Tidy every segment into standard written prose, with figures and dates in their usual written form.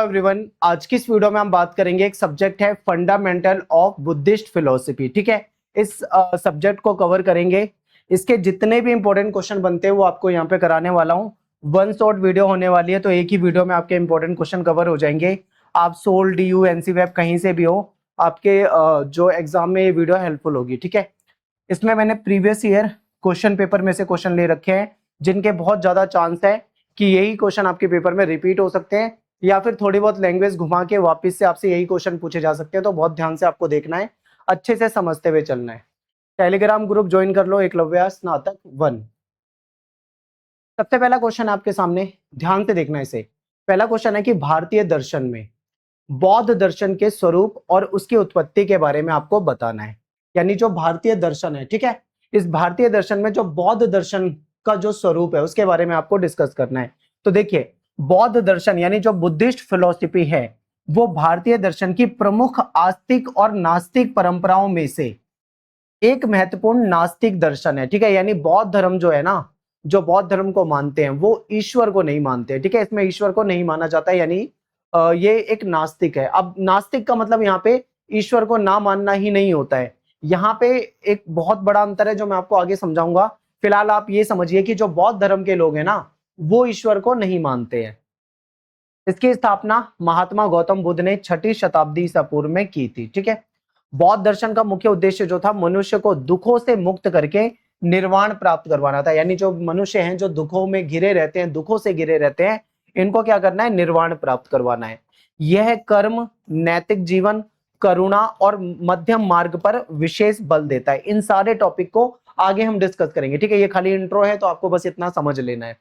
Everyone, आज की इस वीडियो में हम बात करेंगे। एक सब्जेक्ट है फंडामेंटल ऑफ बुद्धिस्ट फिलोसफी। ठीक है, इस सब्जेक्ट को कवर करेंगे। इसके जितने भी इंपॉर्टेंट क्वेश्चन बनते हैं वो आपको यहाँ पे कराने वाला हूँ। वन शॉट वीडियो होने वाली है, तो एक ही वीडियो में आपके इंपॉर्टेंट क्वेश्चन कवर हो जाएंगे। आप सोल, DU, NC वेब कहीं से भी हो, आपके जो एग्जाम में ये वीडियो हेल्पफुल होगी। ठीक है, इसमें मैंने प्रीवियस ईयर क्वेश्चन पेपर में से क्वेश्चन ले रखे हैं, जिनके बहुत ज्यादा चांस है कि यही क्वेश्चन आपके पेपर में रिपीट हो सकते हैं, या फिर थोड़ी बहुत लैंग्वेज घुमा के वापस से आपसे यही क्वेश्चन पूछे जा सकते हैं। तो बहुत ध्यान से आपको देखना है, अच्छे से समझते हुए चलना है। टेलीग्राम ग्रुप ज्वाइन कर लो, एकलव्य स्नातक 1। सबसे पहला क्वेश्चन आपके सामने, ध्यान से देखना इसे। पहला क्वेश्चन है कि भारतीय दर्शन में बौद्ध दर्शन के स्वरूप और उसकी उत्पत्ति के बारे में आपको बताना है। यानी जो भारतीय दर्शन है, ठीक है, इस भारतीय दर्शन में जो बौद्ध दर्शन का जो स्वरूप है उसके बारे में आपको डिस्कस करना है। तो देखिए, बौद्ध दर्शन यानी जो बुद्धिस्ट फिलोसफी है वो भारतीय दर्शन की प्रमुख आस्तिक और नास्तिक परंपराओं में से एक महत्वपूर्ण नास्तिक दर्शन है। ठीक है, यानी बौद्ध धर्म जो है ना, जो बौद्ध धर्म को मानते हैं वो ईश्वर को नहीं मानते। ठीक है, इसमें ईश्वर को नहीं माना जाता है, यानी ये एक नास्तिक है। अब नास्तिक का मतलब यहाँ पे ईश्वर को ना मानना ही नहीं होता है। यहाँ पे एक बहुत बड़ा अंतर है जो मैं आपको आगे समझाऊंगा। फिलहाल आप ये समझिए कि जो बौद्ध धर्म के लोग हैं ना, वो ईश्वर को नहीं मानते हैं। इसकी स्थापना महात्मा गौतम बुद्ध ने 6ठी शताब्दी ईसा पूर्व में की थी। ठीक है, बौद्ध दर्शन का मुख्य उद्देश्य जो था, मनुष्य को दुखों से मुक्त करके निर्वाण प्राप्त करवाना था। यानी जो मनुष्य हैं जो दुखों में घिरे रहते हैं, दुखों से घिरे रहते हैं, इनको क्या करना है? निर्वाण प्राप्त करवाना है। यह कर्म, नैतिक जीवन, करुणा और मध्यम मार्ग पर विशेष बल देता है। इन सारे टॉपिक को आगे हम डिस्कस करेंगे। ठीक है, ये खाली इंट्रो है, तो आपको बस इतना समझ लेना है।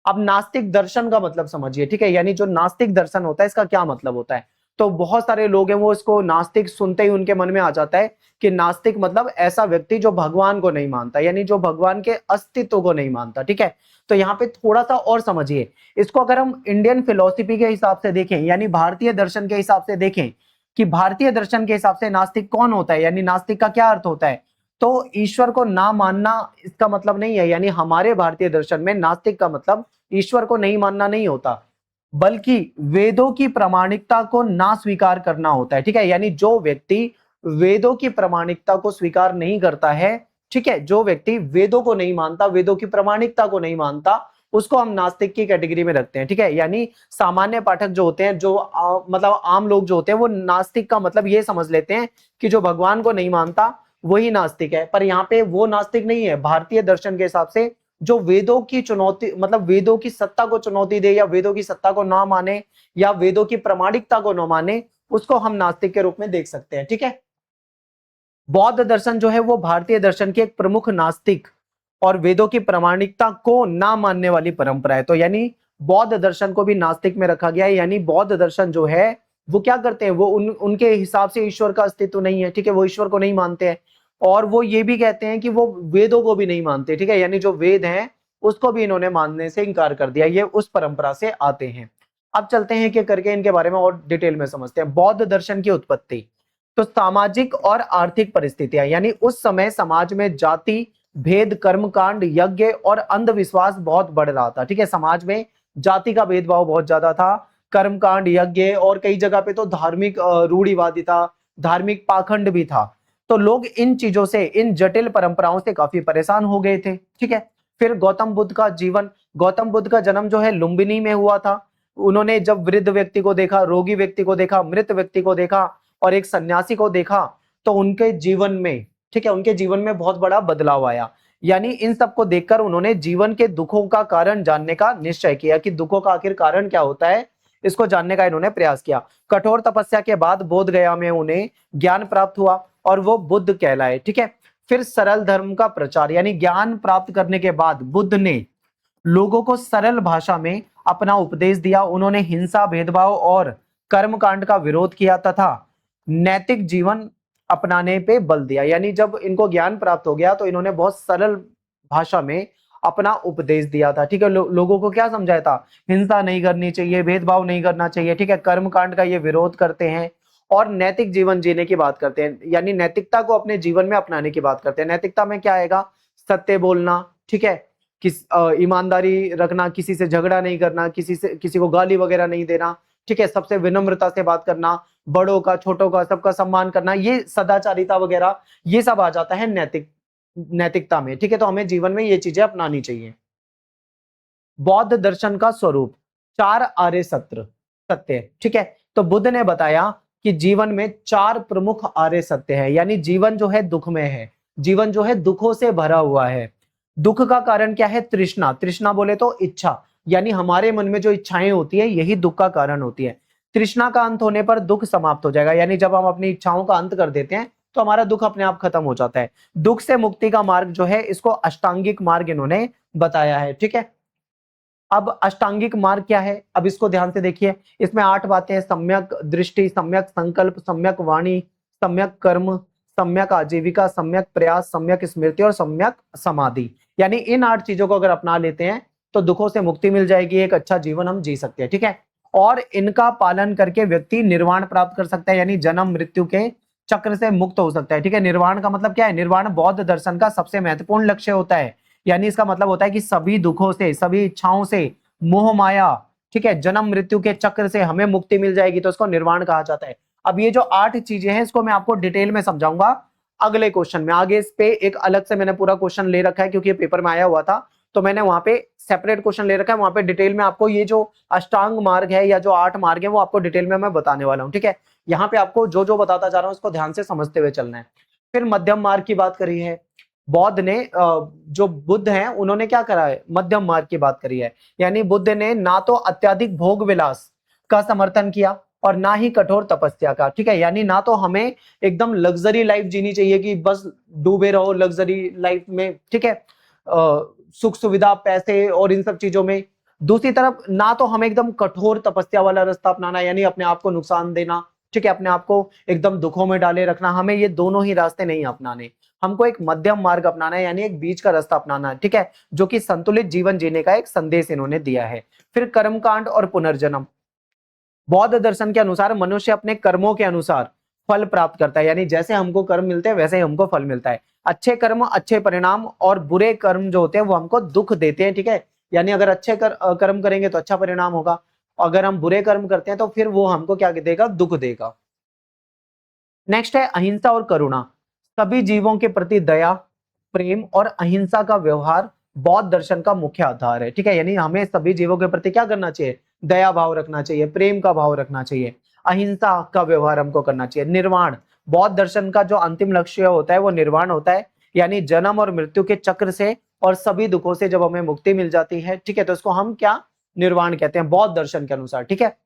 अब नास्तिक दर्शन का मतलब समझिए। ठीक है, यानी जो नास्तिक दर्शन होता है इसका क्या मतलब होता है? तो बहुत सारे लोग हैं वो इसको नास्तिक सुनते ही उनके मन में आ जाता है कि नास्तिक मतलब ऐसा व्यक्ति जो भगवान को नहीं मानता, यानी जो भगवान के अस्तित्व को नहीं मानता। ठीक है, तो यहाँ पे थोड़ा सा और समझिए इसको। अगर हम इंडियन फिलोसफी के हिसाब से देखें, यानी भारतीय दर्शन के हिसाब से देखें कि भारतीय दर्शन के हिसाब से नास्तिक कौन होता है, यानी नास्तिक का क्या अर्थ होता है, तो ईश्वर को ना मानना इसका मतलब नहीं है। यानी हमारे भारतीय दर्शन में नास्तिक का मतलब ईश्वर को नहीं मानना नहीं होता, बल्कि वेदों की प्रामाणिकता को ना स्वीकार करना होता है। ठीक है, यानी जो व्यक्ति वेदों की प्रामाणिकता को स्वीकार नहीं करता है, ठीक है, जो व्यक्ति वेदों को नहीं मानता, वेदों की प्रामाणिकता को नहीं मानता, उसको हम नास्तिक की कैटेगरी में रखते हैं। ठीक है, यानी सामान्य पाठक जो होते हैं, जो मतलब आम लोग जो होते हैं, वो नास्तिक का मतलब ये समझ लेते हैं कि जो भगवान को नहीं मानता वही नास्तिक है। पर यहाँ पे वो नास्तिक नहीं है। भारतीय दर्शन के हिसाब से जो वेदों की चुनौती, मतलब वेदों की सत्ता को चुनौती दे, या वेदों की सत्ता को ना माने, या वेदों की प्रामाणिकता को न माने, उसको हम नास्तिक के रूप में देख सकते हैं। ठीक है, बौद्ध दर्शन जो है वो भारतीय दर्शन की एक प्रमुख नास्तिक और वेदों की प्रामाणिकता को ना मानने वाली परंपरा है। तो यानी बौद्ध दर्शन को भी नास्तिक में रखा गया है। यानी बौद्ध दर्शन जो है वो क्या करते हैं, वो उनके हिसाब से ईश्वर का अस्तित्व नहीं है। ठीक है, वो ईश्वर को नहीं मानते हैं, और वो ये भी कहते हैं कि वो वेदों को भी नहीं मानते। ठीक है, यानी जो वेद हैं उसको भी इन्होंने मानने से इनकार कर दिया। ये उस परंपरा से आते हैं। अब चलते हैं कि करके इनके बारे में और डिटेल में समझते हैं। बौद्ध दर्शन की उत्पत्ति, तो सामाजिक और आर्थिक परिस्थितियां, यानी उस समय समाज में जाति भेद, कर्मकांड, यज्ञ और अंधविश्वास बहुत बढ़ रहा था। ठीक है, समाज में जाति का भेदभाव बहुत ज्यादा था, कर्मकांड, यज्ञ और कई जगह पे तो धार्मिक रूढ़िवादिता, धार्मिक पाखंड भी था। तो लोग इन चीजों से, इन जटिल परंपराओं से काफी परेशान हो गए थे। ठीक है, फिर गौतम बुद्ध का जीवन, गौतम बुद्ध का जन्म जो है लुम्बिनी में हुआ था। उन्होंने जब वृद्ध व्यक्ति को देखा, रोगी व्यक्ति को देखा, मृत व्यक्ति को देखा और एक सन्यासी को देखा, तो उनके जीवन में, ठीक है, उनके जीवन में बहुत बड़ा बदलाव आया। यानी इन सबको देखकर उन्होंने जीवन के दुखों का कारण जानने का निश्चय किया कि दुखों का आखिर कारण क्या होता है, इसको जानने का इन्होंने प्रयास किया। कठोर तपस्या के बाद बोध गया में उन्हें ज्ञान प्राप्त हुआ और वो बुद्ध कहलाए। ठीक है, फिर सरल धर्म का प्रचार, यानी ज्ञान प्राप्त करने के बाद बुद्ध ने लोगों को सरल भाषा में अपना उपदेश दिया। उन्होंने हिंसा, भेदभाव और कर्मकांड का विरोध किया तथा नैतिक जीवन अपनाने पे बल दिया। यानी जब इनको ज्ञान प्राप्त हो गया तो इन्होंने बहुत सरल भाषा में अपना उपदेश दिया था। ठीक है, लोगों को क्या समझाया था? हिंसा नहीं करनी चाहिए, भेदभाव नहीं करना चाहिए। ठीक है, कर्मकांड का ये विरोध करते हैं और नैतिक जीवन जीने की बात करते हैं, यानी नैतिकता को अपने जीवन में अपनाने की बात करते हैं। नैतिकता में क्या आएगा? सत्य बोलना, ठीक है, ईमानदारी रखना, किसी से झगड़ा नहीं करना, किसी को गाली वगैरह नहीं देना, ठीक है, सबसे विनम्रता से बात करना, बड़ों का छोटों का सबका सम्मान करना, ये सदाचारिता वगैरह ये सब आ जाता है नैतिकता में। ठीक है, तो हमें जीवन में ये चीजें अपनानी चाहिए। बौद्ध दर्शन का स्वरूप, चार आर्य सत्य। ठीक है, तो बुद्ध ने बताया कि जीवन में चार प्रमुख आर्य सत्य है, यानी जीवन जो है दुख में है, जीवन जो है दुखों से भरा हुआ है। दुख का कारण क्या है? तृष्णा। तृष्णा बोले तो इच्छा, यानी हमारे मन में जो इच्छाएं होती है यही दुख का कारण होती है। तृष्णा का अंत होने पर दुख समाप्त हो जाएगा, यानी जब हम अपनी इच्छाओं का अंत कर देते हैं तो हमारा दुख अपने आप खत्म हो जाता है। दुख से मुक्ति का मार्ग जो है इसको अष्टांगिक मार्ग इन्होंने बताया है। ठीक है, अब अष्टांगिक मार्ग क्या है? अब इसको ध्यान से देखिए, इसमें 8 बातें हैं: सम्यक दृष्टि, सम्यक संकल्प, सम्यक वाणी, सम्यक कर्म, सम्यक आजीविका, सम्यक प्रयास, सम्यक स्मृति और सम्यक समाधि। यानी इन 8 चीजों को अगर अपना लेते हैं तो दुखों से मुक्ति मिल जाएगी, एक अच्छा जीवन हम जी सकते हैं। ठीक है, और इनका पालन करके व्यक्ति निर्वाण प्राप्त कर सकता है, यानी जन्म मृत्यु के चक्र से मुक्त हो सकता है। ठीक है, निर्वाण का मतलब क्या है? निर्वाण बौद्ध दर्शन का सबसे महत्वपूर्ण लक्ष्य होता है, यानी इसका मतलब होता है कि सभी दुखों से, सभी इच्छाओं से, मोह माया, ठीक है, जन्म मृत्यु के चक्र से हमें मुक्ति मिल जाएगी, तो इसको निर्वाण कहा जाता है। अब ये जो 8 चीजें हैं इसको मैं आपको डिटेल में समझाऊंगा अगले क्वेश्चन में। आगे इस पे एक अलग से मैंने पूरा क्वेश्चन ले रखा है, क्योंकि ये पेपर में आया हुआ था, तो मैंने वहां पे सेपरेट क्वेश्चन ले रखा है, वहां पे डिटेल में आपको ये जो अष्टांग मार्ग है या जो 8 मार्ग है वो आपको डिटेल में मैं बताने वाला हूँ। ठीक है, यहाँ पे आपको जो जो बताता जा रहा हूँ इसको ध्यान से समझते हुए चलना है। फिर मध्यम मार्ग की बात करी है बौद्ध ने, जो बुद्ध हैं उन्होंने क्या करा है? मध्यम मार्ग की बात करी है, यानी बुद्ध ने ना तो अत्यधिक भोग विलास का समर्थन किया और ना ही कठोर तपस्या का। ठीक है, यानी ना तो हमें एकदम लग्जरी लाइफ जीनी चाहिए कि बस डूबे रहो लग्जरी लाइफ में, ठीक है, सुख सुविधा पैसे और इन सब चीजों में। दूसरी तरफ ना तो हमें एकदम कठोर तपस्या वाला रास्ता अपनाना, यानी अपने आप को नुकसान देना, ठीक है, अपने आप को एकदम दुखों में डाले रखना, हमें ये दोनों ही रास्ते नहीं अपनाने। हमको एक मध्यम मार्ग अपनाना है, यानी एक बीच का रास्ता अपनाना है। ठीक है, जो कि संतुलित जीवन जीने का एक संदेश इन्होंने दिया है। फिर कर्मकांड और पुनर्जन्म, बौद्ध दर्शन के अनुसार मनुष्य अपने कर्मों के अनुसार फल प्राप्त करता है, यानी जैसे हमको कर्म मिलते हैं वैसे ही हमको फल मिलता है। अच्छे कर्म अच्छे परिणाम और बुरे कर्म जो होते हैं वो हमको दुख देते हैं। ठीक है, यानी अगर अच्छे कर्म करेंगे तो अच्छा परिणाम होगा, अगर हम बुरे कर्म करते हैं तो फिर वो हमको क्या देगा? दुख देगा। नेक्स्ट है अहिंसा और करुणा, सभी जीवों के प्रति दया, प्रेम और अहिंसा का व्यवहार बौद्ध दर्शन का मुख्य आधार है। ठीक है, यानी हमें सभी जीवों के प्रति क्या करना चाहिए? दया भाव रखना चाहिए, प्रेम का भाव रखना चाहिए, अहिंसा का व्यवहार हमको करना चाहिए। निर्वाण, बौद्ध दर्शन का जो अंतिम लक्ष्य होता है वो निर्वाण होता है, यानी जन्म और मृत्यु के चक्र से और सभी दुखों से जब हमें मुक्ति मिल जाती है, ठीक है, तो इसको हम क्या निर्वाण कहते हैं बौद्ध दर्शन के अनुसार। ठीक है,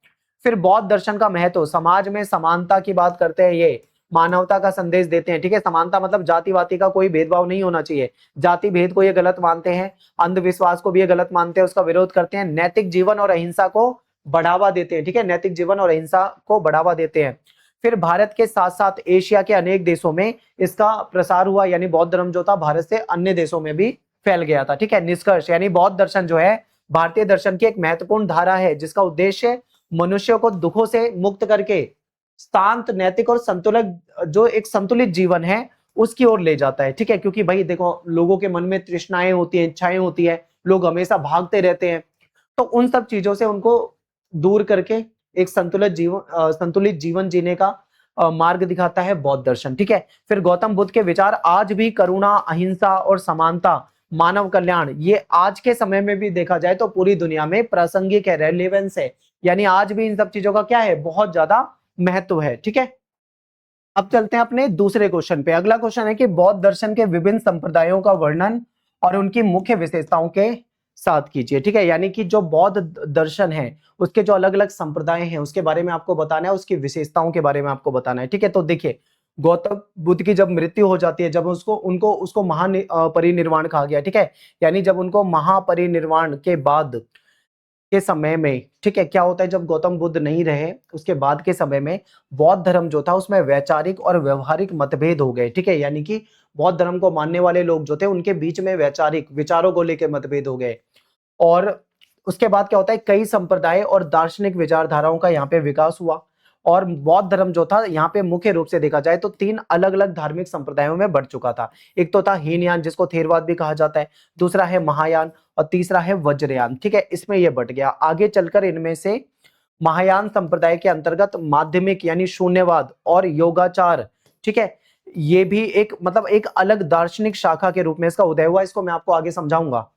फिर बौद्ध दर्शन का महत्व, समाज में समानता की बात करते हैं, ये मानवता का संदेश देते हैं। ठीक है, समानता मतलब जाति वाति का कोई भेदभाव नहीं होना चाहिए, जाति भेद को ये गलत मानते हैं, अंधविश्वास को भी ये गलत मानते हैं, उसका विरोध करते हैं, नैतिक जीवन और अहिंसा को बढ़ावा देते हैं। ठीक है, नैतिक जीवन और अहिंसा को बढ़ावा देते हैं। फिर भारत के साथ साथ एशिया के अनेक देशों में इसका प्रसार हुआ, यानी बौद्ध धर्म जो था भारत से अन्य देशों में भी फैल गया था। ठीक है, निष्कर्ष, यानी बौद्ध दर्शन जो है भारतीय दर्शन की एक महत्वपूर्ण धारा है, जिसका उद्देश्य मनुष्य को दुखों से मुक्त करके शांत, नैतिक और संतुलित, जो एक संतुलित जीवन है उसकी ओर ले जाता है। ठीक है, क्योंकि भाई देखो लोगों के मन में तृष्णाएं होती हैं, इच्छाएं होती है, लोग हमेशा भागते रहते हैं, तो उन सब चीजों से उनको दूर करके एक संतुलित जीवन जीने का मार्ग दिखाता है बौद्ध दर्शन। ठीक है, फिर गौतम बुद्ध के विचार आज भी करुणा, अहिंसा और समानता, मानव कल्याण, ये आज के समय में भी देखा जाए तो पूरी दुनिया में प्रासंगिक है, रेलेवेंस है, यानी आज भी इन सब चीजों का क्या है? बहुत ज्यादा महत्व है। ठीक है, अब चलते हैं अपने दूसरे क्वेश्चन पे। अगला क्वेश्चन है कि बौद्ध दर्शन के विभिन्न संप्रदायों का वर्णन और उनकी मुख्य विशेषताओं के साथ कीजिए। ठीक है, यानी कि जो बौद्ध दर्शन है उसके जो अलग अलग संप्रदाय हैं उसके बारे में आपको बताना है, उसकी विशेषताओं के बारे में आपको बताना है। ठीक है, तो देखिए गौतम बुद्ध की जब मृत्यु हो जाती है, जब उसको महापरिनिर्वाण कहा गया। ठीक है, यानी जब उनको महापरिनिर्वाण के बाद के समय में, ठीक है, क्या होता है जब गौतम बुद्ध नहीं रहे उसके बाद के समय में बौद्ध धर्म जो था उसमें वैचारिक और व्यवहारिक मतभेद हो गए। ठीक है, यानी कि बौद्ध धर्म को मानने वाले लोग जो थे उनके बीच में वैचारिक विचारों को लेकर मतभेद हो गए, और उसके बाद क्या होता है कई संप्रदाय और दार्शनिक विचारधाराओं का यहाँ पे विकास हुआ, और बौद्ध धर्म जो था यहाँ पे मुख्य रूप से देखा जाए तो 3 अलग अलग धार्मिक संप्रदायों में बढ़ चुका था। एक तो था हीनयान जिसको थेरवाद भी कहा जाता है, दूसरा है महायान और तीसरा है वज्रयान। ठीक है, इसमें यह बढ़ गया। आगे चलकर इनमें से महायान संप्रदाय के अंतर्गत माध्यमिक यानी शून्यवाद और योगाचार, ठीक है, ये भी एक मतलब एक अलग दार्शनिक शाखा के रूप में इसका उदय हुआ। इसको मैं आपको आगे समझाऊंगा।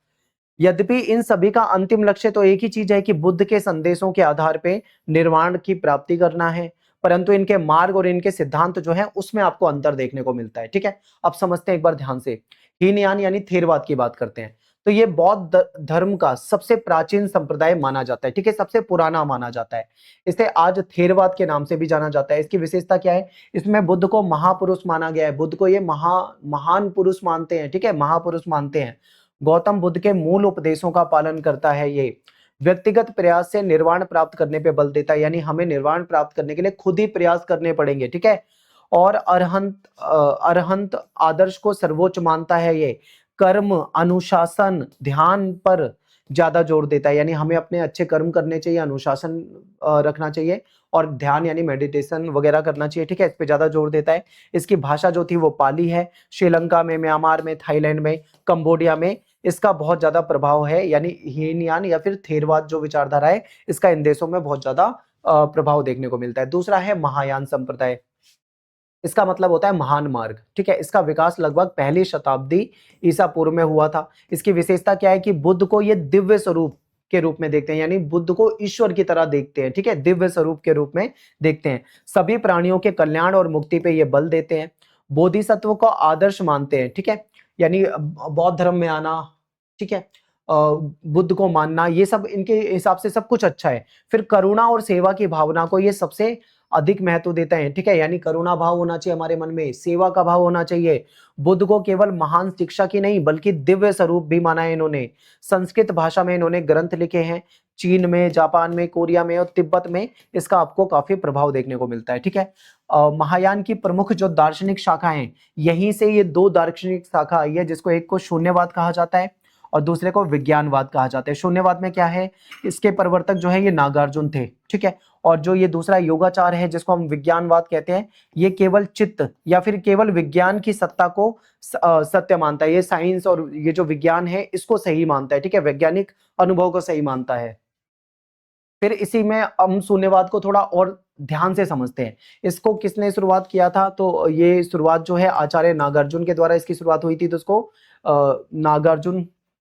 यद्यपि इन सभी का अंतिम लक्ष्य तो एक ही चीज है कि बुद्ध के संदेशों के आधार पे निर्वाण की प्राप्ति करना है, परंतु इनके मार्ग और इनके सिद्धांत जो है उसमें आपको अंतर देखने को मिलता है। ठीक है, अब समझते हैं एक बार ध्यान से। हीनयान यानी थेरवाद की बात करते हैं, तो ये बौद्ध धर्म का सबसे प्राचीन संप्रदाय माना जाता है। ठीक है, सबसे पुराना माना जाता है। इसे आज थेरवाद के नाम से भी जाना जाता है। इसकी विशेषता क्या है? इसमें बुद्ध को महापुरुष माना गया है। बुद्ध को ये महान पुरुष मानते हैं। ठीक है, महापुरुष मानते हैं। गौतम बुद्ध के मूल उपदेशों का पालन करता है। ये व्यक्तिगत प्रयास से निर्वाण प्राप्त करने पे बल देता है, यानी हमें निर्वाण प्राप्त करने के लिए खुद ही प्रयास करने पड़ेंगे। ठीक है, और अरहंत आदर्श को सर्वोच्च मानता है। ये कर्म, अनुशासन, ध्यान पर ज्यादा जोर देता है, यानी हमें अपने अच्छे कर्म करने चाहिए, अनुशासन रखना चाहिए और ध्यान यानी मेडिटेशन वगैरह करना चाहिए। ठीक है, इस पे ज्यादा जोर देता है। इसकी भाषा जो थी वो पाली है। श्रीलंका में, म्यांमार में, थाईलैंड में, कंबोडिया में इसका बहुत ज्यादा प्रभाव है, यानी हीनयान या फिर थेरवाद जो विचारधारा है इसका इन देशों में बहुत ज्यादा प्रभाव देखने को मिलता है। दूसरा है महायान संप्रदाय। इसका मतलब होता है महान मार्ग। ठीक है, इसका विकास लगभग पहली शताब्दी ईसा पूर्व में हुआ था। इसकी विशेषता क्या है कि बुद्ध को ये दिव्य स्वरूप के रूप में देखते हैं, यानी बुद्ध को ईश्वर की तरह देखते हैं। ठीक है, दिव्य स्वरूप के रूप में देखते हैं। सभी प्राणियों के कल्याण और मुक्ति पे ये बल देते हैं। बोधिसत्व को आदर्श मानते हैं। ठीक है, यानी बौद्ध धर्म में आना, ठीक है, बुद्ध को मानना, ये सब इनके हिसाब से सब कुछ अच्छा है। फिर करुणा और सेवा की भावना को ये सबसे अधिक महत्व देता है। ठीक है, यानी करुणा भाव होना चाहिए हमारे मन में, सेवा का भाव होना चाहिए। बुद्ध को केवल महान शिक्षा की नहीं बल्कि दिव्य स्वरूप भी माना है इन्होंने। संस्कृत भाषा में इन्होंने ग्रंथ लिखे हैं। चीन में, जापान में, कोरिया में और तिब्बत में इसका आपको काफी प्रभाव देखने को मिलता है। ठीक है, महायान की प्रमुख जो दार्शनिक शाखा है, यहीं से ये दो दार्शनिक शाखा आई है, जिसको एक को शून्यवाद कहा जाता है और दूसरे को विज्ञानवाद कहा जाता है। शून्यवाद में क्या है, इसके प्रवर्तक जो है ये नागार्जुन थे। ठीक है, और जो ये दूसरा योगाचार है जिसको हम विज्ञानवाद कहते हैं, ये केवल चित्त या फिर केवल विज्ञान की सत्ता को सत्य मानता है। ये साइंस और ये जो विज्ञान है इसको सही मानता है। ठीक है, वैज्ञानिक अनुभव को सही मानता है। फिर इसी में हम शून्यवाद को थोड़ा और ध्यान से समझते हैं। इसको किसने शुरुआत किया था? तो ये शुरुआत जो है आचार्य नागार्जुन के द्वारा इसकी शुरुआत हुई थी। तो इसको नागार्जुन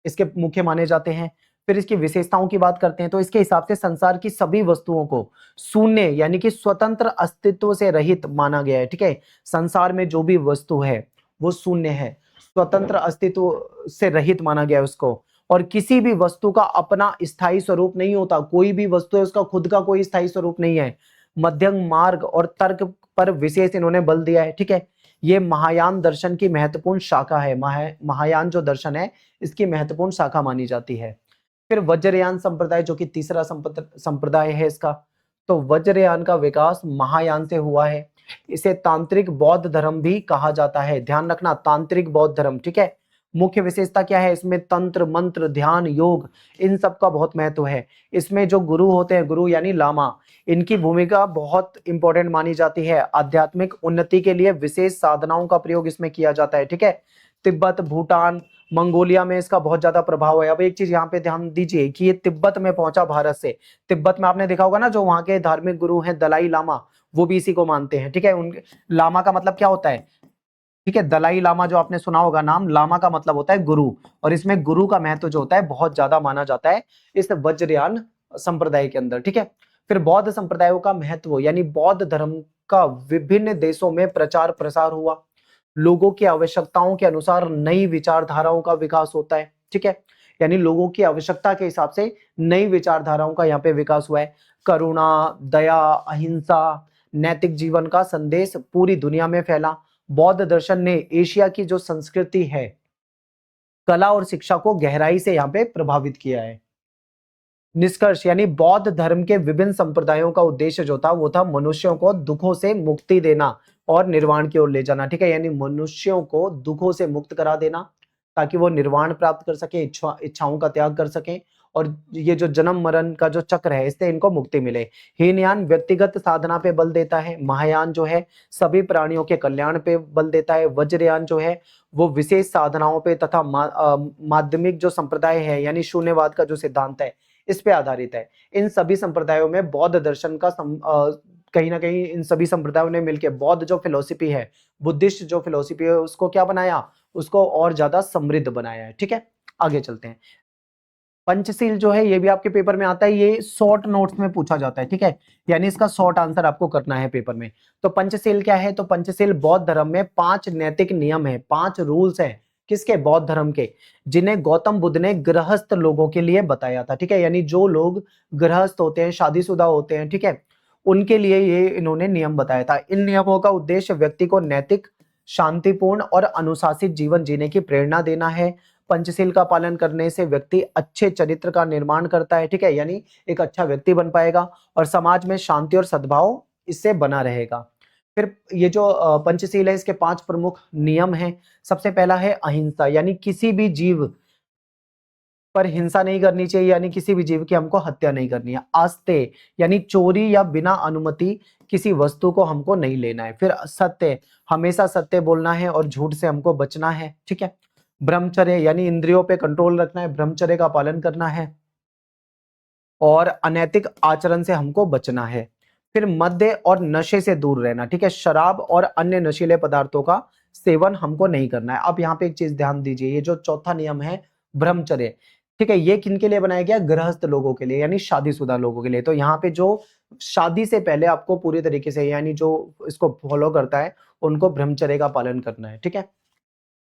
इसके मुख्य माने जाते हैं। फिर इसकी विशेषताओं की बात करते हैं, तो इसके हिसाब से संसार की सभी वस्तुओं को शून्य यानी कि स्वतंत्र अस्तित्व से रहित माना गया है। ठीक है, संसार में जो भी वस्तु है वो शून्य है, स्वतंत्र अस्तित्व से रहित माना गया है उसको। और किसी भी वस्तु का अपना स्थायी स्वरूप नहीं होता। कोई भी वस्तु है उसका खुद का कोई स्थायी स्वरूप नहीं है। मध्यम मार्ग और तर्क पर विशेष इन्होंने बल दिया है। ठीक है, ये महायान दर्शन की महत्वपूर्ण शाखा है। महायान जो दर्शन है इसकी महत्वपूर्ण शाखा मानी जाती है। फिर वज्रयान संप्रदाय जो कि तीसरा संप्रदाय है इसका, तो वज्रयान का विकास महायान से हुआ है। इसे तांत्रिक बौद्ध धर्म भी कहा जाता है। ध्यान रखना, तांत्रिक बौद्ध धर्म। ठीक है, मुख्य विशेषता क्या है इसमें? तंत्र, मंत्र, ध्यान, योग, इन सब का बहुत महत्व है। इसमें जो गुरु होते हैं, गुरु यानी लामा, इनकी भूमिका बहुत इंपॉर्टेंट मानी जाती है। आध्यात्मिक उन्नति के लिए विशेष साधनाओं का प्रयोग इसमें किया जाता है। ठीक है, तिब्बत, भूटान, मंगोलिया में इसका बहुत ज्यादा प्रभाव है। अब एक चीज यहाँ पे ध्यान दीजिए कि ये तिब्बत में पहुंचा भारत से। तिब्बत में आपने देखा होगा ना, जो वहां के धार्मिक गुरु हैं दलाई लामा, वो भी इसी को मानते हैं। ठीक है, उन लामा का मतलब क्या होता है? ठीक है, दलाई लामा जो आपने सुना होगा नाम, लामा का मतलब होता है गुरु, और इसमें गुरु का महत्व जो होता है बहुत ज्यादा माना जाता है इस वज्रयान संप्रदाय के अंदर। ठीक है, फिर बौद्ध संप्रदायों का महत्व, यानी बौद्ध धर्म का विभिन्न देशों में प्रचार प्रसार हुआ। लोगों की आवश्यकताओं के अनुसार नई विचारधाराओं का विकास होता है। ठीक है, यानी लोगों की आवश्यकता के हिसाब से नई विचारधाराओं का यहाँ पे विकास हुआ है। करुणा, दया, अहिंसा, नैतिक जीवन का संदेश पूरी दुनिया में फैला। बौद्ध दर्शन ने एशिया की जो संस्कृति है, कला और शिक्षा को गहराई से यहाँ पे प्रभावित किया है। निष्कर्ष, यानी बौद्ध धर्म के विभिन्न संप्रदायों का उद्देश्य जो था वो था मनुष्यों को दुखों से मुक्ति देना और निर्वाण की ओर ले जाना। ठीक है, यानी मनुष्यों को दुखों से मुक्त करा देना ताकि वो निर्वाण प्राप्त कर सके, इच्छाओं का त्याग कर सकें, और ये जो जन्म मरण का जो चक्र है इससे इनको मुक्ति मिले। हीनयान व्यक्तिगत साधना पे बल देता है। महायान जो है सभी प्राणियों के कल्याण पे बल देता है। वज्रयान जो है वो विशेष साधनाओं पे तथा माध्यमिक जो संप्रदाय है यानी शून्यवाद का जो सिद्धांत है इस पे आधारित है। इन सभी संप्रदायों में बौद्ध दर्शन का कहीं ना कहीं इन सभी संप्रदायों ने मिलकर बौद्ध जो फिलोसफी है, बुद्धिस्ट जो फिलोसफी है, उसको क्या बनाया, उसको और ज्यादा समृद्ध बनाया है। ठीक है, आगे चलते हैं। पंचशील जो है ये भी आपके पेपर में आता है, ये शॉर्ट नोट्स में पूछा जाता है। ठीक है, यानी इसका शॉर्ट आंसर आपको करना है पेपर में। तो पंचशील क्या है, तो पंचशील बौद्ध धर्म में 5 नैतिक नियम है, 5 रूल्स हैं, किसके, बौद्ध धर्म के, जिन्हें गौतम बुद्ध ने गृहस्थ लोगों के लिए बताया था। ठीक है, यानी जो लोग गृहस्थ होते हैं, शादीशुदा होते हैं, ठीक है, उनके लिए ये इन्होंने नियम बताया था। इन नियमों का उद्देश्य व्यक्ति को नैतिक, शांतिपूर्ण और अनुशासित जीवन जीने की प्रेरणा देना है। पंचशील का पालन करने से व्यक्ति अच्छे चरित्र का निर्माण करता है। ठीक है, यानी एक अच्छा व्यक्ति बन पाएगा और समाज में शांति और सद्भाव इससे बना रहेगा। फिर ये जो पंचशील है, इसके 5 प्रमुख नियम हैं। सबसे पहला है अहिंसा, यानी किसी भी जीव पर हिंसा नहीं करनी चाहिए, यानी किसी भी जीव की हमको हत्या नहीं करनी है। आस्ते, यानी चोरी या बिना अनुमति किसी वस्तु को हमको नहीं लेना है। फिर सत्य, हमेशा सत्य बोलना है और झूठ से हमको बचना है। ठीक है, ब्रह्मचर्य, यानी इंद्रियों पे कंट्रोल रखना है, ब्रह्मचर्य का पालन करना है और अनैतिक आचरण से हमको बचना है। फिर मद्य और नशे से दूर रहना। ठीक है, शराब और अन्य नशीले पदार्थों का सेवन हमको नहीं करना है। अब यहाँ पे एक चीज ध्यान दीजिए, ये जो चौथा नियम है ब्रह्मचर्य, ठीक है, ये किन के लिए बनाया गया, गृहस्थ लोगों के लिए, यानी शादीशुदा लोगों के लिए। तो यहाँ पे जो शादी से पहले आपको पूरी तरीके से, यानी जो इसको फॉलो करता है, उनको ब्रह्मचर्य का पालन करना है। ठीक है,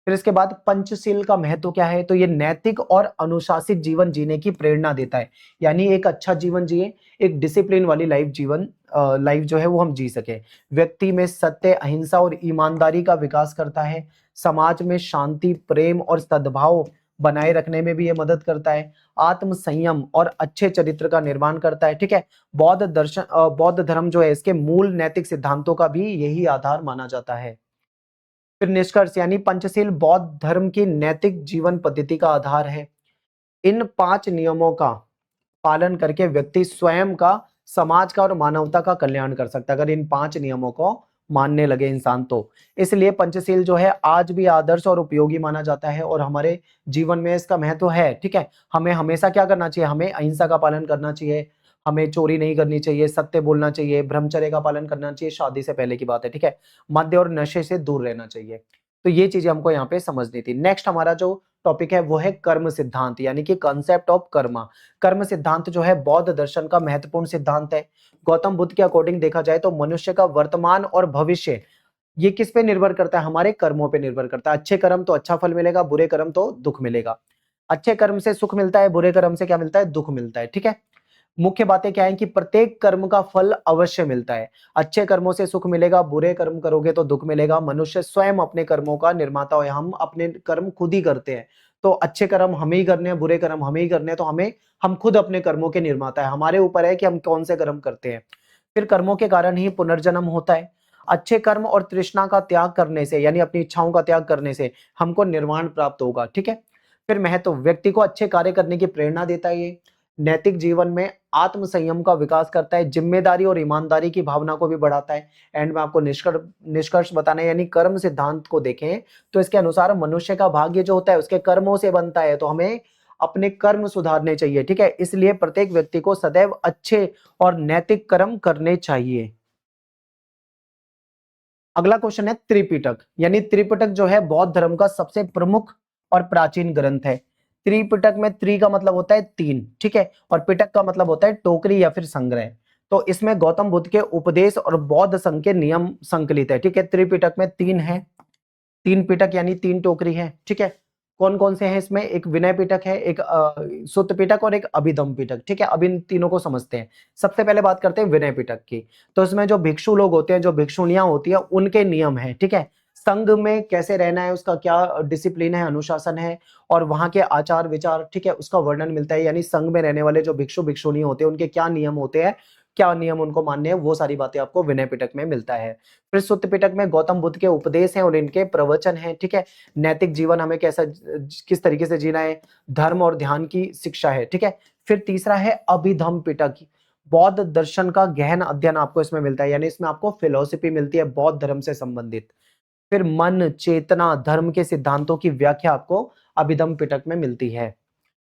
फिर इसके बाद पंचशील का महत्व क्या है, तो ये नैतिक और अनुशासित जीवन जीने की प्रेरणा देता है, यानी एक अच्छा जीवन जिए, एक डिसिप्लिन वाली लाइफ जो है वो हम जी सके। व्यक्ति में सत्य, अहिंसा और ईमानदारी का विकास करता है। समाज में शांति, प्रेम और सद्भाव बनाए रखने में भी ये मदद करता है। आत्म संयम और अच्छे चरित्र का निर्माण करता है। ठीक है, बौद्ध धर्म जो है, इसके मूल नैतिक सिद्धांतों का भी यही आधार माना जाता है। फिर निष्कर्ष, यानी पंचशील बौद्ध धर्म की नैतिक जीवन पद्धति का आधार है। इन 5 नियमों का पालन करके व्यक्ति स्वयं का, समाज का और मानवता का कल्याण कर सकता है, अगर इन 5 नियमों को मानने लगे इंसान तो। इसलिए पंचशील जो है आज भी आदर्श और उपयोगी माना जाता है और हमारे जीवन में इसका महत्व है। ठीक है, हमें हमेशा क्या करना चाहिए, हमें अहिंसा का पालन करना चाहिए, हमें चोरी नहीं करनी चाहिए, सत्य बोलना चाहिए, ब्रह्मचर्य का पालन करना चाहिए, शादी से पहले की बात है। ठीक है, मद्य और नशे से दूर रहना चाहिए। तो ये चीजें हमको यहाँ पे समझनी थी। नेक्स्ट हमारा जो टॉपिक है वो है कर्म सिद्धांत, यानी कि कॉन्सेप्ट ऑफ कर्मा। कर्म सिद्धांत जो है बौद्ध दर्शन का महत्वपूर्ण सिद्धांत है। गौतम बुद्ध के अकॉर्डिंग देखा जाए तो मनुष्य का वर्तमान और भविष्य ये किस पे निर्भर करता है, हमारे कर्मों पे निर्भर करता है। अच्छे कर्म तो अच्छा फल मिलेगा, बुरे कर्म तो दुख मिलेगा। अच्छे कर्म से सुख मिलता है, बुरे कर्म से क्या मिलता है, दुख मिलता है। ठीक है, मुख्य बातें क्या है कि प्रत्येक कर्म का फल अवश्य मिलता है। अच्छे कर्मों से सुख मिलेगा, बुरे कर्म करोगे तो दुख मिलेगा। मनुष्य स्वयं अपने कर्मों का निर्माता है, हम अपने कर्म खुद ही करते हैं। तो अच्छे कर्म हमें ही करने हैं, बुरे कर्म हमें ही करने हैं, तो हम खुद अपने कर्मों के निर्माता है। हमारे ऊपर है कि हम कौन से कर्म करते हैं। फिर कर्मों के कारण ही पुनर्जन्म होता है। अच्छे कर्म और तृष्णा का त्याग करने से, यानी अपनी इच्छाओं का त्याग करने से हमको निर्वाण प्राप्त होगा। ठीक है, फिर महत्व, व्यक्ति को अच्छे कार्य करने की प्रेरणा देता है। ये नैतिक जीवन में आत्म संयम का विकास करता है, जिम्मेदारी और ईमानदारी की भावना को भी बढ़ाता है। एंड में आपको निष्कर्ष बताना है, यानी कर्म सिद्धांत को देखें तो इसके अनुसार मनुष्य का भाग्य जो होता है उसके कर्मों से बनता है, तो हमें अपने कर्म सुधारने चाहिए। ठीक है, इसलिए प्रत्येक व्यक्ति को सदैव अच्छे और नैतिक कर्म करने चाहिए। अगला क्वेश्चन है त्रिपिटक, यानी त्रिपिटक जो है बौद्ध धर्म का सबसे प्रमुख और प्राचीन ग्रंथ है। त्रिपिटक में त्रि का मतलब होता है 3, ठीक है, और पिटक का मतलब होता है टोकरी या फिर संग्रह। तो इसमें गौतम बुद्ध के उपदेश और बौद्ध संघ के नियम संकलित है। ठीक है, त्रिपिटक में 3 है, 3 पिटक यानी 3 टोकरी है। ठीक है, कौन कौन से हैं इसमें, एक विनय पिटक है, एक सुत्त पिटक और एक अभिधम पिटक। ठीक है, अब इन तीनों को समझते हैं। सबसे पहले बात करते हैं विनय पिटक की। तो इसमें जो भिक्षु लोग होते हैं, जो भिक्षुणियां होती है, उनके नियम है। ठीक है, संघ में कैसे रहना है, उसका क्या डिसिप्लिन है, अनुशासन है, और वहां के आचार विचार, ठीक है, उसका वर्णन मिलता है। यानी संघ में रहने वाले जो भिक्षु भिक्षुणी होते हैं उनके क्या नियम होते हैं, क्या नियम उनको मानने हैं, वो सारी बातें आपको विनय पिटक में मिलता है। फिर सुत्त पिटक में गौतम बुद्ध के उपदेश हैं और इनके प्रवचन हैं। ठीक है, नैतिक जीवन हमें किस तरीके से जीना है, धर्म और ध्यान की शिक्षा है। ठीक है, फिर तीसरा है अभिधम पिटक, बौद्ध दर्शन का गहन अध्ययन आपको इसमें मिलता है, यानी इसमें आपको फिलोसफी मिलती है बौद्ध धर्म से संबंधित। फिर मन, चेतना, धर्म के सिद्धांतों की व्याख्या आपको अभिधम पिटक में मिलती है।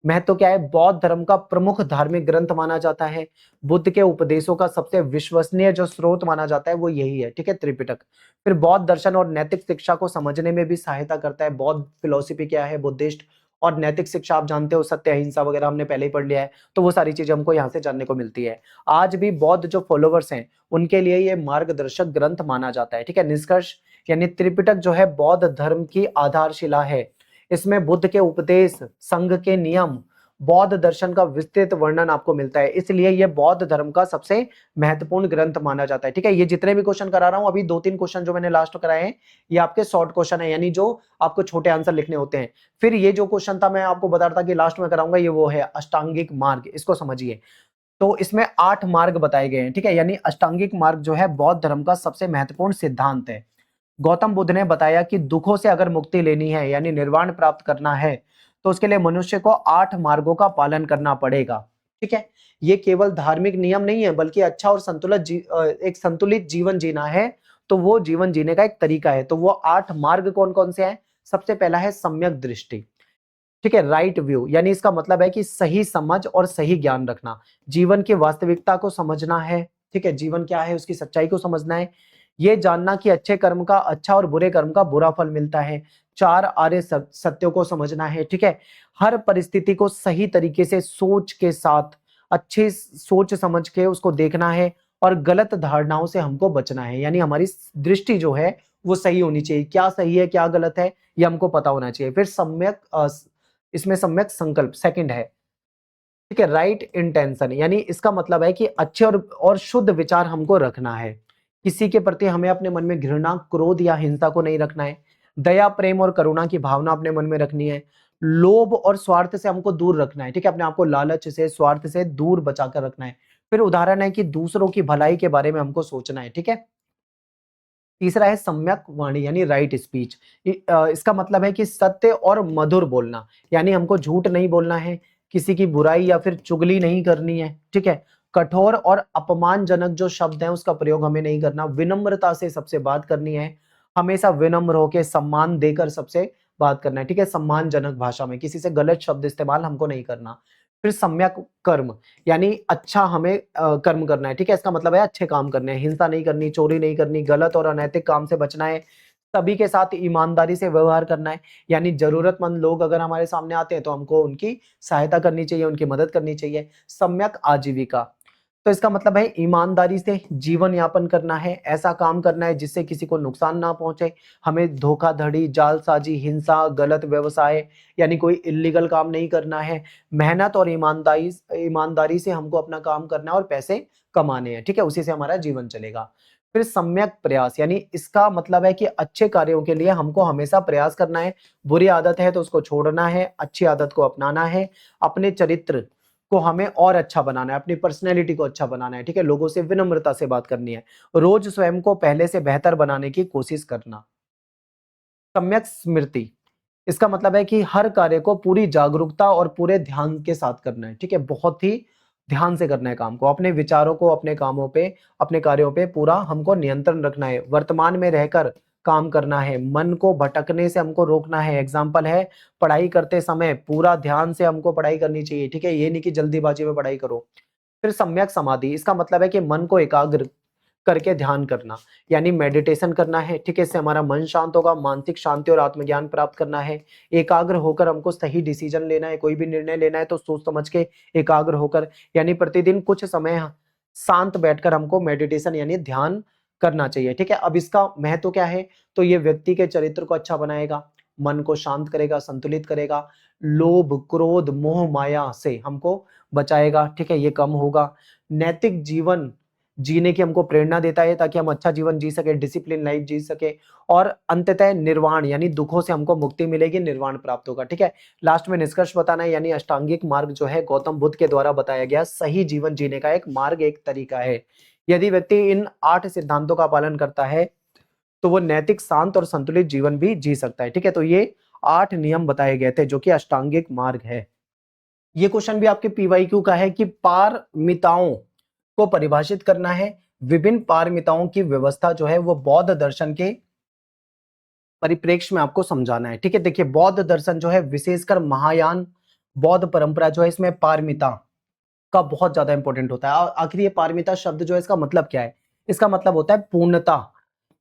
महत्व क्या है, बौद्ध धर्म का प्रमुख धार्मिक ग्रंथ माना जाता है। बुद्ध के उपदेशों का सबसे विश्वसनीय जो स्रोत माना जाता है वो यही है, ठीक है, त्रिपिटक। फिर बौद्ध दर्शन और नैतिक शिक्षा को समझने में भी सहायता करता है। बौद्ध फिलोसफी क्या है, बुद्धिस्ट, और नैतिक शिक्षा आप जानते हो, सत्य अहिंसा वगैरह हमने पहले ही पढ़ लिया है, तो वो सारी चीजें हमको यहाँ से जानने को मिलती है। आज भी बौद्ध जो फॉलोवर्स हैं उनके लिए ये मार्गदर्शक ग्रंथ माना जाता है, ठीक है। निष्कर्ष यानी त्रिपिटक जो है बौद्ध धर्म की आधारशिला है। इसमें बुद्ध के उपदेश, संघ के नियम, बौद्ध दर्शन का विस्तृत वर्णन आपको मिलता है, इसलिए यह बौद्ध धर्म का सबसे महत्वपूर्ण ग्रंथ माना जाता है, ठीक है। ये जितने भी क्वेश्चन करा रहा हूं, अभी 2-3 क्वेश्चन जो मैंने लास्ट कराए हैं ये आपके शॉर्ट क्वेश्चन है, यानी जो आपको छोटे आंसर लिखने होते हैं। फिर ये जो क्वेश्चन था मैं आपको बता रहा था कि लास्ट में कराऊंगा, ये वो है अष्टांगिक मार्ग, इसको समझिए। तो इसमें 8 मार्ग बताए गए हैं, ठीक है, यानी अष्टांगिक मार्ग जो है बौद्ध धर्म का सबसे महत्वपूर्ण सिद्धांत है। गौतम बुद्ध ने बताया कि दुखों से अगर मुक्ति लेनी है यानी निर्वाण प्राप्त करना है तो उसके लिए मनुष्य को 8 मार्गों का पालन करना पड़ेगा, ठीक है। ये केवल धार्मिक नियम नहीं है बल्कि अच्छा और एक संतुलित जीवन जीना है, तो वो जीवन जीने का एक तरीका है। तो वो 8 मार्ग कौन कौन से हैं? सबसे पहला है सम्यक दृष्टि, ठीक है, राइट व्यू, यानी इसका मतलब है कि सही समझ और सही ज्ञान रखना, जीवन की वास्तविकता को समझना है, ठीक है, जीवन क्या है उसकी सच्चाई को समझना है, ये जानना कि अच्छे कर्म का अच्छा और बुरे कर्म का बुरा फल मिलता है, 4 आर्य सत्यों को समझना है, ठीक है, हर परिस्थिति को सही तरीके से सोच के साथ, अच्छी सोच समझ के उसको देखना है, और गलत धारणाओं से हमको बचना है, यानी हमारी दृष्टि जो है वो सही होनी चाहिए, क्या सही है क्या गलत है ये हमको पता होना चाहिए। फिर इसमें सम्यक संकल्प सेकंड है, ठीक है, राइट इंटेंशन, यानी इसका मतलब है कि अच्छे और शुद्ध विचार हमको रखना है, किसी के प्रति हमें अपने मन में घृणा, क्रोध या हिंसा को नहीं रखना है, दया, प्रेम और करुणा की भावना अपने मन में रखनी है, लोभ और स्वार्थ से हमको दूर रखना है, ठीक है, अपने आप को लालच से, स्वार्थ से दूर बचा कर रखना है। फिर उदाहरण है कि दूसरों की भलाई के बारे में हमको सोचना है, ठीक है। तीसरा है सम्यक वाणी यानी राइट स्पीच, इसका मतलब है कि सत्य और मधुर बोलना, यानी हमको झूठ नहीं बोलना है, किसी की बुराई या फिर चुगली नहीं करनी है, ठीक है, कठोर और अपमानजनक जो शब्द हैं उसका प्रयोग हमें नहीं करना, विनम्रता से सबसे बात करनी है, हमेशा विनम्र होकर सम्मान देकर सबसे बात करना है, ठीक है, सम्मानजनक भाषा में, किसी से गलत शब्द इस्तेमाल हमको नहीं करना। फिर सम्यक कर्म, यानी अच्छा हमें कर्म करना है, ठीक है, इसका मतलब है अच्छे काम करने हैं, हिंसा नहीं करनी, चोरी नहीं करनी, गलत और अनैतिक काम से बचना है, सभी के साथ ईमानदारी से व्यवहार करना है, यानी जरूरतमंद लोग अगर हमारे सामने आते हैं तो हमको उनकी सहायता करनी चाहिए, उनकी मदद करनी चाहिए। सम्यक आजीविका, तो इसका मतलब है ईमानदारी से जीवन यापन करना है, ऐसा काम करना है जिससे किसी को नुकसान ना पहुंचे, हमें धोखाधड़ी, जालसाजी, हिंसा, गलत व्यवसाय यानी कोई इलीगल काम नहीं करना है, मेहनत और ईमानदारी ईमानदारी से हमको अपना काम करना है और पैसे कमाने हैं, ठीक है, उसी से हमारा जीवन चलेगा। फिर सम्यक प्रयास, यानी इसका मतलब है कि अच्छे कार्यों के लिए हमको हमेशा प्रयास करना है, बुरी आदत है तो उसको छोड़ना है, अच्छी आदत को अपनाना है, अपने चरित्र को हमें और अच्छा बनाना है, अपनी पर्सनैलिटी को अच्छा बनाना है, ठीक है, लोगों से विनम्रता से बात करनी है, रोज स्वयं को पहले से बेहतर बनाने की कोशिश करना। सम्यक स्मृति, इसका मतलब है कि हर कार्य को पूरी जागरूकता और पूरे ध्यान के साथ करना है, ठीक है, बहुत ही ध्यान से करना है काम को, अपने विचारों को, अपने कामों पे, अपने कार्यों पे पूरा हमको नियंत्रण रखना है, वर्तमान में रहकर काम करना है, मन को भटकने से हमको रोकना है, एग्जाम्पल है पढ़ाई करते समय पूरा ध्यान से हमको पढ़ाई करनी चाहिए, ठीक है, ये नहीं कि जल्दीबाजी में पढ़ाई करो। फिर सम्यक समाधि, इसका मतलब है कि मन को एकाग्र करके ध्यान करना, यानी मेडिटेशन करना है, ठीक है, इससे हमारा मन शांत होगा, मानसिक शांति और आत्मज्ञान प्राप्त करना है, एकाग्र होकर हमको सही डिसीजन लेना है, कोई भी निर्णय लेना है तो सोच समझ के एकाग्र होकर, यानी प्रतिदिन कुछ समय शांत बैठकर हमको मेडिटेशन यानी ध्यान करना चाहिए, ठीक है। अब इसका महत्व क्या है, तो ये व्यक्ति के चरित्र को अच्छा बनाएगा, मन को शांत करेगा, संतुलित करेगा, लोभ, क्रोध, मोह, माया से हमको बचाएगा, ठीक है, ये कम होगा, नैतिक जीवन जीने की हमको प्रेरणा देता है ताकि हम अच्छा जीवन जी सके, डिसिप्लिन लाइफ जी सके, और अंततः निर्वाण यानी दुखों से हमको मुक्ति मिलेगी, निर्वाण प्राप्त होगा, ठीक है। लास्ट में निष्कर्ष बताना है, यानी अष्टांगिक मार्ग जो है गौतम बुद्ध के द्वारा बताया गया सही जीवन जीने का एक मार्ग, एक तरीका है। यदि व्यक्ति इन 8 सिद्धांतों का पालन करता है तो वो नैतिक, शांत और संतुलित जीवन भी जी सकता है, ठीक है। तो ये 8 नियम बताए गए थे जो कि अष्टांगिक मार्ग है। ये क्वेश्चन भी आपके पीवाईक्यू का है कि पारमिताओं को परिभाषित करना है, विभिन्न पारमिताओं की व्यवस्था जो है वो बौद्ध दर्शन के परिप्रेक्ष्य में आपको समझाना है, ठीक है। देखिए बौद्ध दर्शन जो है विशेषकर महायान बौद्ध परंपरा जो है इसमें पारमिता का बहुत ज्यादा इंपॉर्टेंट होता है। आखिर ये पारमिता शब्द जो है इसका मतलब क्या है? इसका मतलब होता है पूर्णता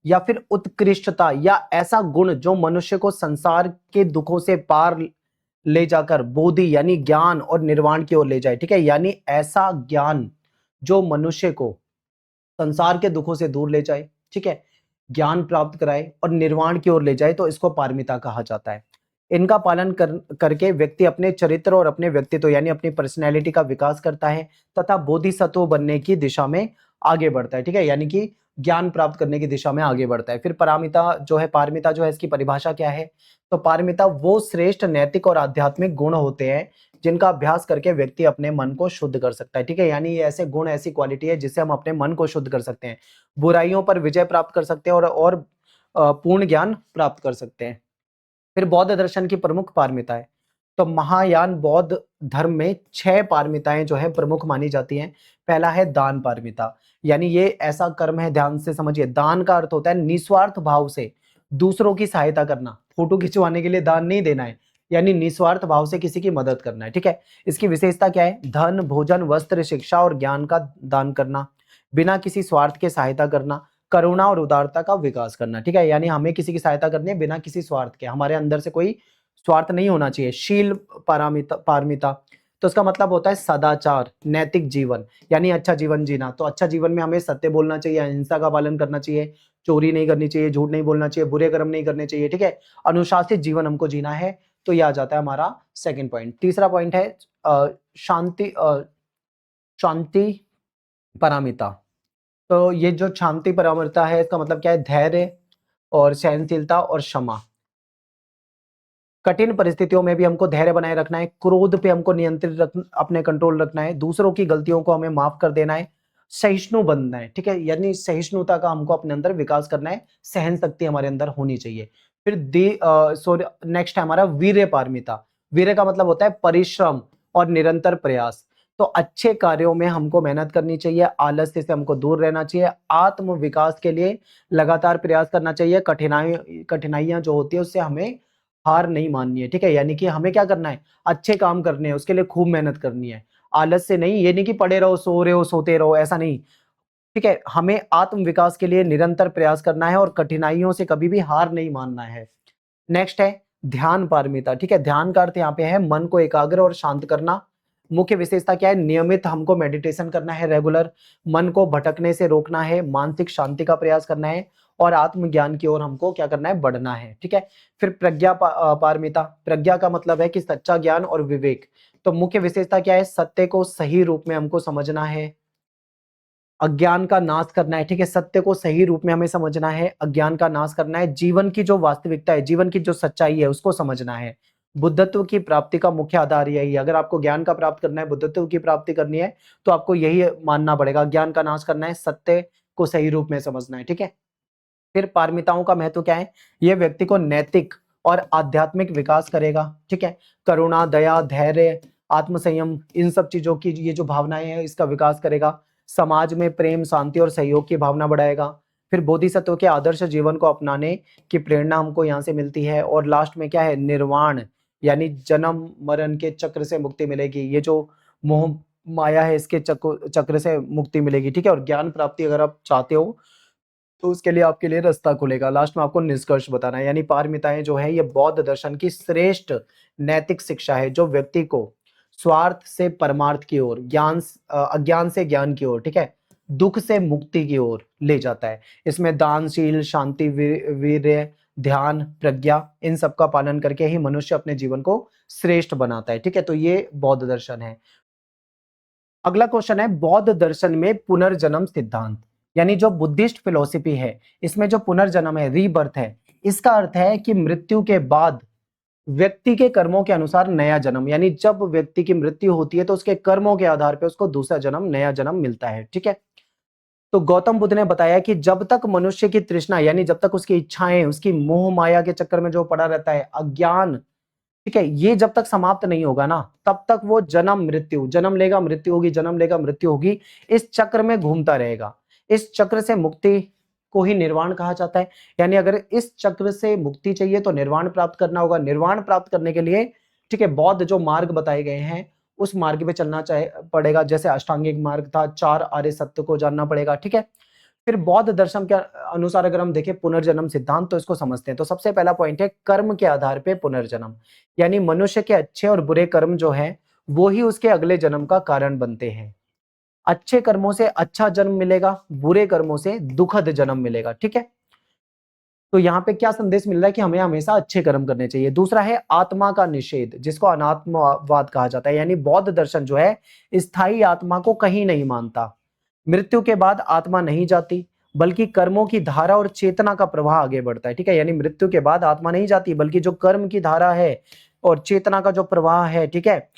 या फिर उत्कृष्टता या ऐसा गुण जो मनुष्य को संसार के दुखों से पार ले जाकर बोधि यानी ज्ञान और निर्वाण की ओर ले जाए। ठीक है, यानी ऐसा ज्ञान जो मनुष्य को संसार के दुखों से दूर ले जाए, ठीक है, ज्ञान प्राप्त कराए और निर्वाण की ओर ले जाए, तो इसको पारमिता कहा जाता है। इनका पालन करके व्यक्ति अपने चरित्र और अपने व्यक्तित्व यानी अपनी पर्सनैलिटी का विकास करता है तथा बोधिसत्व बनने की दिशा में आगे बढ़ता है। ठीक है, यानी कि ज्ञान प्राप्त करने की दिशा में आगे बढ़ता है। फिर पारमिता जो है, पारमिता जो है इसकी परिभाषा क्या है? तो पारमिता वो श्रेष्ठ नैतिक और आध्यात्मिक गुण होते हैं जिनका अभ्यास करके व्यक्ति अपने मन को शुद्ध कर सकता है। ठीक है, यानी ये ऐसे गुण, ऐसी क्वालिटी है जिससे हम अपने मन को शुद्ध कर सकते हैं, बुराइयों पर विजय प्राप्त कर सकते हैं और पूर्ण ज्ञान प्राप्त कर सकते हैं। फिर बौद्ध दर्शन की प्रमुख पारमिताएं, तो महायान बौद्ध धर्म में 6 पारमिताएं जो है प्रमुख मानी जाती हैं। पहला है दान पारमिता, यानी ये ऐसा कर्म है, ध्यान से समझिए, दान का अर्थ होता है निस्वार्थ भाव से दूसरों की सहायता करना। फोटो खिंचवाने के लिए दान नहीं देना है, यानी निस्वार्थ भाव से किसी की मदद करना है। ठीक है, इसकी विशेषता क्या है? धन, भोजन, वस्त्र, शिक्षा और ज्ञान का दान करना, बिना किसी स्वार्थ के सहायता करना, करुणा और उदारता का विकास करना। ठीक है, यानी हमें किसी की सहायता करनी है बिना किसी स्वार्थ के, हमारे अंदर से कोई स्वार्थ नहीं होना चाहिए। शील पारमिता पारमिता, तो इसका मतलब होता है सदाचार, नैतिक जीवन, यानी अच्छा जीवन जीना। तो अच्छा जीवन में हमें सत्य बोलना चाहिए, अहिंसा का पालन करना चाहिए, चोरी नहीं करनी चाहिए, झूठ नहीं बोलना चाहिए, बुरे कर्म नहीं करने चाहिए। ठीक है, अनुशासित जीवन हमको जीना है। तो यह आ जाता है हमारा सेकंड पॉइंट। तीसरा पॉइंट है शांति शांति पारमिता। तो ये जो शांति पारमिता है इसका मतलब क्या है? धैर्य और सहनशीलता और क्षमा। कठिन परिस्थितियों में भी हमको धैर्य बनाए रखना है, क्रोध पे हमको नियंत्रित अपने कंट्रोल रखना है, दूसरों की गलतियों को हमें माफ कर देना है, सहिष्णु बनना है। ठीक है, यानी सहिष्णुता का हमको अपने अंदर विकास करना है, सहन शक्ति हमारे अंदर होनी चाहिए। फिर नेक्स्ट है हमारा वीर्य पारमिता। वीर्य का मतलब होता है परिश्रम और निरंतर प्रयास। तो अच्छे कार्यों में हमको मेहनत करनी चाहिए, आलस्य से हमको दूर रहना चाहिए, आत्म विकास के लिए लगातार प्रयास करना चाहिए, कठिनाइयां जो होती है उससे हमें हार नहीं माननी है। ठीक है, यानी कि हमें क्या करना है? अच्छे काम करने हैं, उसके लिए खूब मेहनत करनी है, आलस से नहीं। ये नहीं कि पड़े रहो, सो रहे हो, सोते रहो, ऐसा नहीं। ठीक है, हमें आत्म विकास के लिए निरंतर प्रयास करना है और कठिनाइयों से कभी भी हार नहीं मानना है। नेक्स्ट है ध्यान पारमिता। ठीक है, ध्यान का अर्थ यहाँ पे है मन को एकाग्र और शांत करना। मुख्य विशेषता क्या है? नियमित हमको मेडिटेशन करना है, रेगुलर, मन को भटकने से रोकना है, मानसिक शांति का प्रयास करना है और आत्मज्ञान की ओर हमको क्या करना है? बढ़ना है। ठीक है, फिर पारमिता। प्रज्ञा का मतलब है कि सच्चा ज्ञान और विवेक। तो मुख्य विशेषता क्या है? सत्य को सही रूप में हमको समझना है, अज्ञान का नाश करना है। ठीक है, सत्य को सही रूप में हमें समझना है, अज्ञान का नाश करना है, जीवन की जो वास्तविकता है, जीवन की जो सच्चाई है उसको समझना है। बुद्धत्व की प्राप्ति का मुख्य आधार यही है। अगर आपको ज्ञान का प्राप्त करना है, बुद्धत्व की प्राप्ति करनी है, तो आपको यही मानना पड़ेगा, ज्ञान का नाश करना है, सत्य को सही रूप में समझना है। ठीक है, फिर पारमिताओं का महत्व क्या है? यह व्यक्ति को नैतिक और आध्यात्मिक विकास करेगा। ठीक है, करुणा, दया, धैर्य, आत्मसंयम, इन सब चीजों की ये जो भावनाएं हैं इसका विकास करेगा। समाज में प्रेम, शांति और सहयोग की भावना बढ़ाएगा। फिर बोधिसत्व के आदर्श जीवन को अपनाने की प्रेरणा हमको यहाँ से मिलती है। और लास्ट में क्या है? निर्वाण, यानी जन्म मरण के चक्र से मुक्ति मिलेगी। ये जो मोह माया है इसके चक्र से मुक्ति मिलेगी। ठीक है, और ज्ञान प्राप्ति अगर आप चाहते हो तो उसके लिए आपके लिए रास्ता खुलेगा। लास्ट में आपको निष्कर्ष बताना है, यानी पारमिताएं जो है ये बौद्ध दर्शन की श्रेष्ठ नैतिक शिक्षा है जो व्यक्ति को स्वार्थ से परमार्थ की ओर, अज्ञान से ज्ञान की ओर, ठीक है, दुख से मुक्ति की ओर ले जाता है। इसमें दानशील, शांति, वीर्य, ध्यान, प्रज्ञा, इन सब का पालन करके ही मनुष्य अपने जीवन को श्रेष्ठ बनाता है। ठीक है, तो ये बौद्ध दर्शन है। अगला क्वेश्चन है बौद्ध दर्शन में पुनर्जन्म सिद्धांत, यानी जो बुद्धिस्ट फिलोसफी है इसमें जो पुनर्जन्म है, रीबर्थ है, इसका अर्थ है कि मृत्यु के बाद व्यक्ति के कर्मों के अनुसार नया जन्म, यानी जब व्यक्ति की मृत्यु होती है तो उसके कर्मों के आधार पर उसको दूसरा जन्म, नया जन्म मिलता है। ठीक है, तो गौतम बुद्ध ने बताया कि जब तक मनुष्य की तृष्णा, यानी जब तक उसकी इच्छाएं, उसकी मोह माया के चक्कर में जो पड़ा रहता है, अज्ञान, ठीक है, ये जब तक समाप्त नहीं होगा ना तब तक वो जन्म मृत्यु, जन्म लेगा मृत्यु होगी, जन्म लेगा मृत्यु होगी, इस चक्र में घूमता रहेगा। इस चक्र से मुक्ति को ही निर्वाण कहा जाता है। यानी अगर इस चक्र से मुक्ति चाहिए तो निर्वाण प्राप्त करना होगा। निर्वाण प्राप्त करने के लिए ठीक है, बौद्ध जो मार्ग बताए गए हैं उस मार्ग पे चलना पड़ेगा, जैसे अष्टांगिक मार्ग था, 4 आर्य सत्य को जानना पड़ेगा, ठीक है। फिर बौद्ध दर्शन के अनुसार अगर हम देखें पुनर्जन्म सिद्धांत, तो इसको समझते हैं। तो सबसे पहला पॉइंट है कर्म के आधार पे पुनर्जन्म, यानी मनुष्य के अच्छे और बुरे कर्म जो है वो ही उसके अगले जन्म का कारण बनते हैं। अच्छे कर्मों से अच्छा जन्म मिलेगा, बुरे कर्मों से दुखद जन्म मिलेगा, ठीक है। तो यहाँ पे क्या संदेश मिल रहा है कि हमें हमेशा अच्छे कर्म करने चाहिए। दूसरा है आत्मा का निषेध, जिसको अनात्मवाद कहा जाता है, यानी बौद्ध दर्शन जो है स्थायी आत्मा को कहीं नहीं मानता। मृत्यु के बाद आत्मा नहीं जाती, बल्कि कर्मों की धारा और चेतना का प्रवाह आगे बढ़ता है, ठीक है। यानी मृत्यु के बाद आत्मा नहीं जाती, बल्कि जो कर्म की धारा है और चेतना का जो प्रवाह है, ठीक है,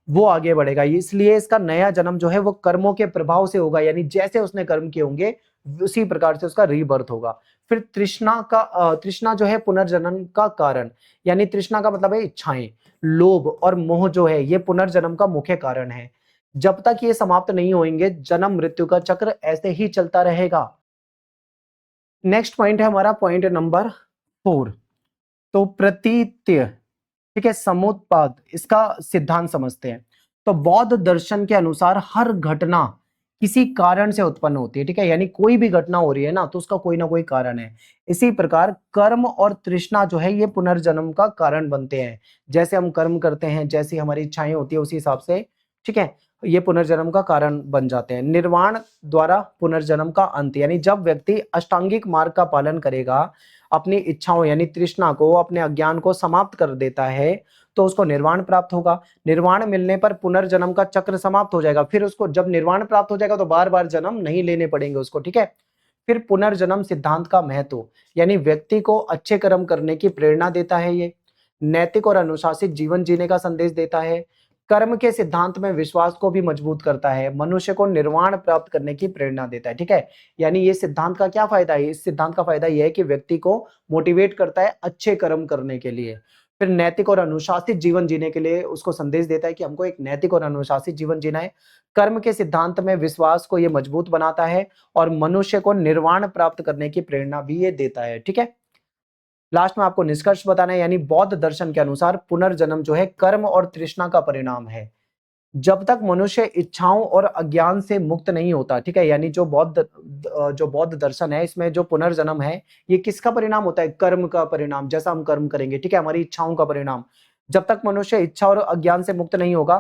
वो आगे बढ़ेगा। इसलिए इसका नया जन्म जो है वो कर्मों के प्रभाव से होगा, यानी जैसे उसने कर्म किए होंगे उसी प्रकार से उसका रीबर्थ होगा। फिर तृष्णा जो है पुनर्जन्म का कारण, यानी तृष्णा का मतलब है इच्छाएं, लोभ और मोह जो है ये पुनर्जन्म का मुख्य कारण है। जब तक ये समाप्त नहीं होंगे जन्म मृत्यु का चक्र ऐसे ही चलता रहेगा। नेक्स्ट पॉइंट है हमारा पॉइंट नंबर 4, तो प्रतीत्य, ठीक है, समुत्पाद, इसका सिद्धांत समझते हैं। तो बौद्ध दर्शन के अनुसार हर घटना किसी कारण से उत्पन्न होती है, ठीक है, यानी कोई भी घटना हो रही है ना तो उसका कोई ना कोई कारण है। इसी प्रकार कर्म और तृष्णा जो है ये पुनर्जन्म का कारण बनते हैं। जैसे हम कर्म करते हैं, जैसी हमारी इच्छाएं होती है उसी हिसाब से, ठीक है, ये पुनर्जन्म का कारण बन जाते हैं। निर्वाण द्वारा पुनर्जन्म का अंत, यानी जब व्यक्ति अष्टांगिक मार्ग का पालन करेगा, अपनी इच्छाओं यानी तृष्णा को, अपने अज्ञान को समाप्त कर देता है, तो उसको निर्वाण प्राप्त होगा। निर्वाण मिलने पर पुनर्जन्म का चक्र समाप्त हो जाएगा। फिर उसको जब निर्वाण प्राप्त हो जाएगा तो बार बार जन्म नहीं लेने पड़ेंगे उसको, ठीक है। फिर पुनर्जन्म सिद्धांत का महत्व, यानी व्यक्ति को अच्छे कर्म करने की प्रेरणा देता है, ये नैतिक और अनुशासित जीवन जीने का संदेश देता है, कर्म के सिद्धांत में विश्वास को भी मजबूत करता है, मनुष्य को निर्वाण प्राप्त करने की प्रेरणा देता है, ठीक है। यानी ये सिद्धांत का क्या फायदा है? इस सिद्धांत का फायदा यह है कि व्यक्ति को मोटिवेट करता है अच्छे कर्म करने के लिए। फिर नैतिक और अनुशासित जीवन जीने के लिए उसको संदेश देता है कि हमको एक नैतिक और अनुशासित जीवन जीना है। कर्म के सिद्धांत में विश्वास को ये मजबूत बनाता है और मनुष्य को निर्वाण प्राप्त करने की प्रेरणा भी ये देता है, ठीक है। लास्ट में आपको निष्कर्ष बताना है, यानी बौद्ध दर्शन के अनुसार पुनर्जन्म जो है कर्म और तृष्णा का परिणाम है। जब तक मनुष्य इच्छाओं और अज्ञान से मुक्त नहीं होता, ठीक है, यानी जो बौद्ध दर्शन है इसमें जो पुनर्जन्म है ये किसका परिणाम होता है? कर्म का परिणाम। जैसा हम कर्म करेंगे, ठीक है, हमारी इच्छाओं का परिणाम। जब तक मनुष्य इच्छा और अज्ञान से मुक्त नहीं होगा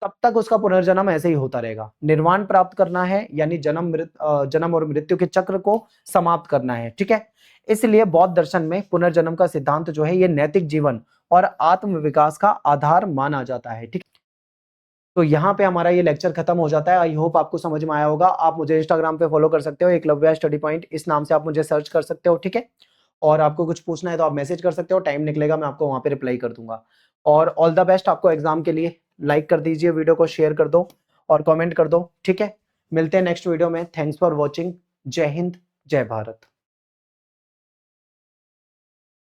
तब तक उसका पुनर्जन्म ऐसे ही होता रहेगा। निर्वाण प्राप्त करना है यानी जन्म और मृत्यु के चक्र को समाप्त करना है, ठीक है। इसलिए बौद्ध दर्शन में पुनर्जन्म का सिद्धांत जो है ये नैतिक जीवन और आत्म विकास का आधार माना जाता है, ठीक। तो यहाँ पे हमारा ये लेक्चर खत्म हो जाता है। आई होप आपको समझ में आया होगा। आप मुझे इंस्टाग्राम पे फॉलो कर सकते हो, एकलव्य स्टडी पॉइंट इस नाम से आप मुझे सर्च कर सकते हो, ठीक है। और आपको कुछ पूछना है तो आप मैसेज कर सकते हो, टाइम निकलेगा मैं आपको वहाँ पे रिप्लाई कर दूंगा। और ऑल द बेस्ट आपको एग्जाम के लिए। लाइक कर दीजिए, वीडियो को शेयर कर दो और कॉमेंट कर दो, ठीक है। मिलते हैं नेक्स्ट वीडियो में। Thanks for watching. जय हिंद, जय भारत।